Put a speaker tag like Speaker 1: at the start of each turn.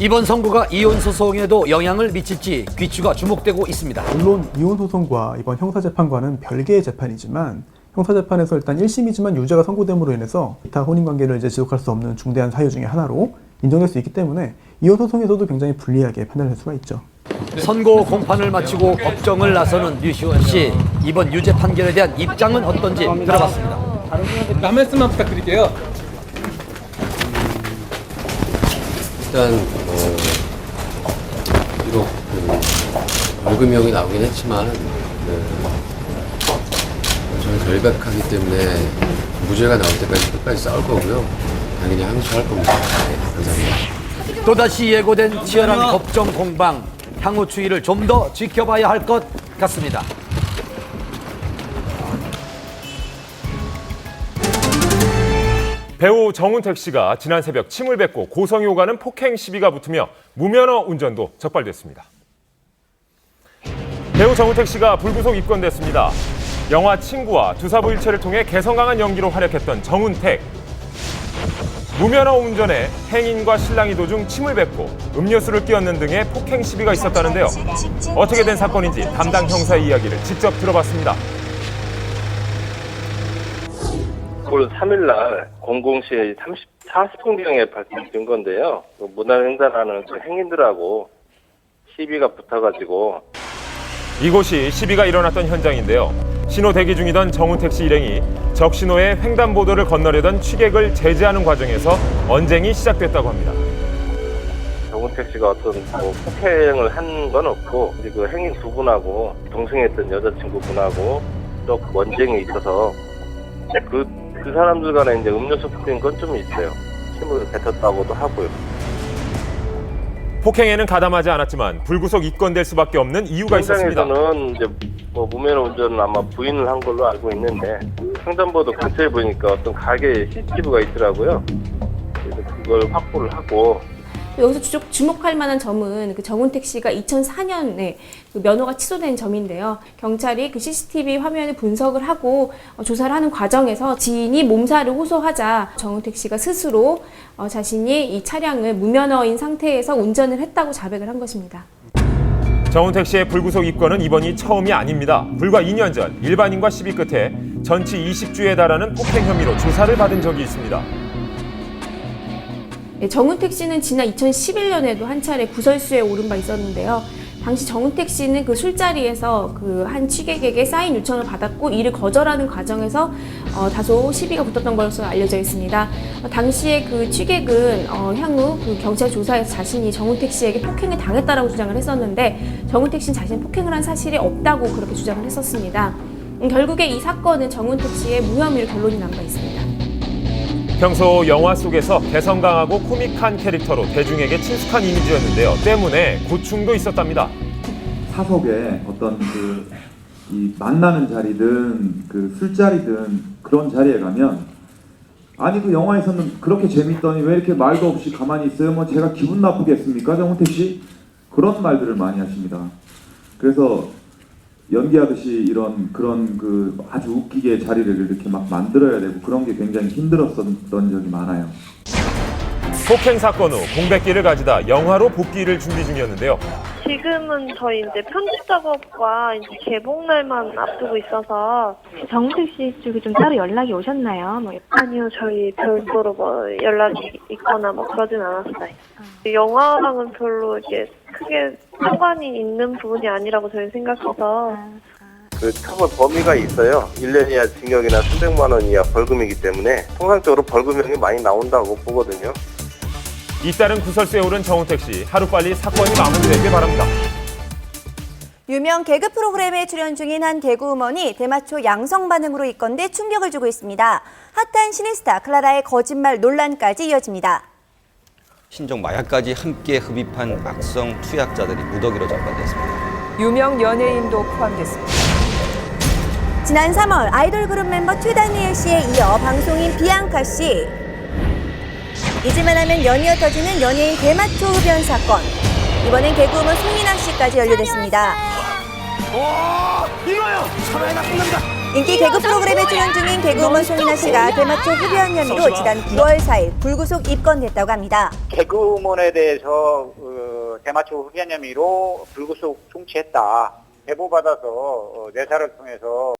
Speaker 1: 이번 선고가 이혼 소송에도 영향을 미칠지 귀추가 주목되고 있습니다.
Speaker 2: 물론 이혼 소송과 이번 형사재판과는 별개의 재판이지만 형사재판에서 일단 1심이지만 유죄가 선고됨으로 인해서 기타 혼인관계를 지속할 수 없는 중대한 사유 중에 하나로 인정될 수 있기 때문에 이혼 소송에서도 굉장히 불리하게 판단할 수가 있죠.
Speaker 1: 선고 공판을 마치고 법정을 나서는 류시원 씨. 이번 유죄 판결에 대한 입장은 어떤지 들어봤습니다.
Speaker 3: 한 말씀만 부탁드릴게요.
Speaker 4: 일단 비록 벌금형이 나오긴 했지만 저는 결백하기 때문에 무죄가 나올 때까지 끝까지 싸울 거고요. 당연히 항소할 겁니다. 네, 감사합니다.
Speaker 1: 또다시 예고된 치열한 법정 공방. 향후 추이를 좀 더 지켜봐야 할 것 같습니다.
Speaker 5: 배우 정운택 씨가 지난 새벽 침을 뱉고 고성이 오가는 폭행 시비가 붙으며 무면허 운전도 적발됐습니다. 배우 정운택 씨가 불구속 입건됐습니다. 영화 친구와 두사부일체를 통해 개성 강한 연기로 활약했던 정운택. 무면허 운전에 행인과 신랑이 도중 침을 뱉고 음료수를 끼얹는 등의 폭행 시비가 있었다는데요. 어떻게 된 사건인지 담당 형사의 이야기를 직접 들어봤습니다.
Speaker 6: 올 3일날 00시 40분경에 발생된 건데요. 무단횡단하는 행인들하고 시비가 붙어가지고
Speaker 5: 이곳이 시비가 일어났던 현장인데요. 신호 대기 중이던 정운택 씨 일행이 적신호에 횡단보도를 건너려던 취객을 제지하는 과정에서 언쟁이 시작됐다고 합니다.
Speaker 6: 정운택 씨가 어떤 폭행을 한 건 없고 그 행인 두 분하고 동승했던 여자친구분하고 또 언쟁이 있어서 그 사람들 간에 이제 음료수 뿌린 건 좀 있어요. 침을 뱉었다고도 하고요.
Speaker 5: 폭행에는 가담하지 않았지만 불구속 입건될 수밖에 없는 이유가 있었습니다.
Speaker 6: 현장에서는 이제 무면허 운전은 아마 부인을 한 걸로 알고 있는데 횡단보도 근처에 보니까 어떤 가게에 CCTV가 있더라고요. 그래서 그걸 확보를 하고.
Speaker 7: 여기서 주목할 만한 점은 그 정운택 씨가 2004년에 그 면허가 취소된 점인데요. 경찰이 그 CCTV 화면을 분석을 하고 조사를 하는 과정에서 지인이 몸살을 호소하자 정운택 씨가 스스로 자신이 이 차량을 무면허인 상태에서 운전을 했다고 자백을 한 것입니다.
Speaker 5: 정운택 씨의 불구속 입건은 이번이 처음이 아닙니다. 불과 2년 전 일반인과 시비 끝에 전치 20주에 달하는 폭행 혐의로 조사를 받은 적이 있습니다.
Speaker 7: 정운택 씨는 지난 2011년에도 한 차례 구설수에 오른 바 있었는데요. 당시 정운택 씨는 그 술자리에서 그 한 취객에게 사인 요청을 받았고 이를 거절하는 과정에서 다소 시비가 붙었던 것으로 알려져 있습니다. 당시에 그 취객은 향후 그 경찰 조사에서 자신이 정운택 씨에게 폭행을 당했다라고 주장을 했었는데 정운택 씨는 자신이 폭행을 한 사실이 없다고 그렇게 주장을 했었습니다. 결국에 이 사건은 정운택 씨의 무혐의로 결론이 난 바 있습니다.
Speaker 5: 평소 영화 속에서 개성 강하고 코믹한 캐릭터로 대중에게 친숙한 이미지였는데요. 때문에 고충도 있었답니다.
Speaker 8: 사석에 어떤 이 만나는 자리든 그 술자리든 그런 자리에 가면 아니 그 영화에서는 그렇게 재밌더니 왜 이렇게 말도 없이 가만히 있어요? 뭐 제가 기분 나쁘겠습니까? 정운택 씨? 그런 말들을 많이 하십니다. 그래서 연기하듯이 그런 그 아주 웃기게 자리를 이렇게 막 만들어야 되고 그런 게 굉장히 힘들었던 적이 많아요.
Speaker 5: 폭행 사건 후 공백기를 가지다 영화로 복귀를 준비 중이었는데요.
Speaker 9: 지금은 저희 이제 편집 작업과 이제 개봉날만 앞두고 있어서
Speaker 10: 정운택 씨 쪽에 좀 따로 연락이 오셨나요?
Speaker 9: 아니요, 저희 별도로 연락이 있거나 그러진 않았어요. 영화랑은 별로 이게 크게 상관이 있는 부분이 아니라고 저희 생각해서.
Speaker 6: 그 처벌 범위가 있어요. 1년 이하 징역이나 300만 원 이하 벌금이기 때문에 통상적으로 벌금형이 많이 나온다고 보거든요.
Speaker 5: 잇따른 구설수에 오른 정운택 씨, 하루빨리 사건이 마무리되길 바랍니다.
Speaker 11: 유명 개그 프로그램에 출연 중인 한 개그우먼이 대마초 양성 반응으로 입건돼 충격을 주고 있습니다. 핫한 신인스타 클라라의 거짓말 논란까지 이어집니다.
Speaker 12: 신종 마약까지 함께 흡입한 악성 투약자들이 무더기로 적발됐습니다.
Speaker 13: 유명 연예인도 포함됐습니다.
Speaker 11: 지난 3월 아이돌 그룹 멤버 최다니엘 씨에 이어 방송인 비앙카 씨. 잊을만 하면 연이어 터지는 연예인 대마초 흡연 사건. 이번엔 개그우먼 송민아 씨까지 연루됐습니다.
Speaker 1: 이거요. 참아야 끝납니다.
Speaker 11: 인기 개그 프로그램에 출연 중인 개그우먼 송민아 씨가 대마초 흡연 혐의로 지난 9월 4일 불구속 입건됐다고 합니다.
Speaker 14: 개그우먼에 대해서 대마초 흡연 혐의로 불구속 송치했다. 제보받아서 내사를 통해서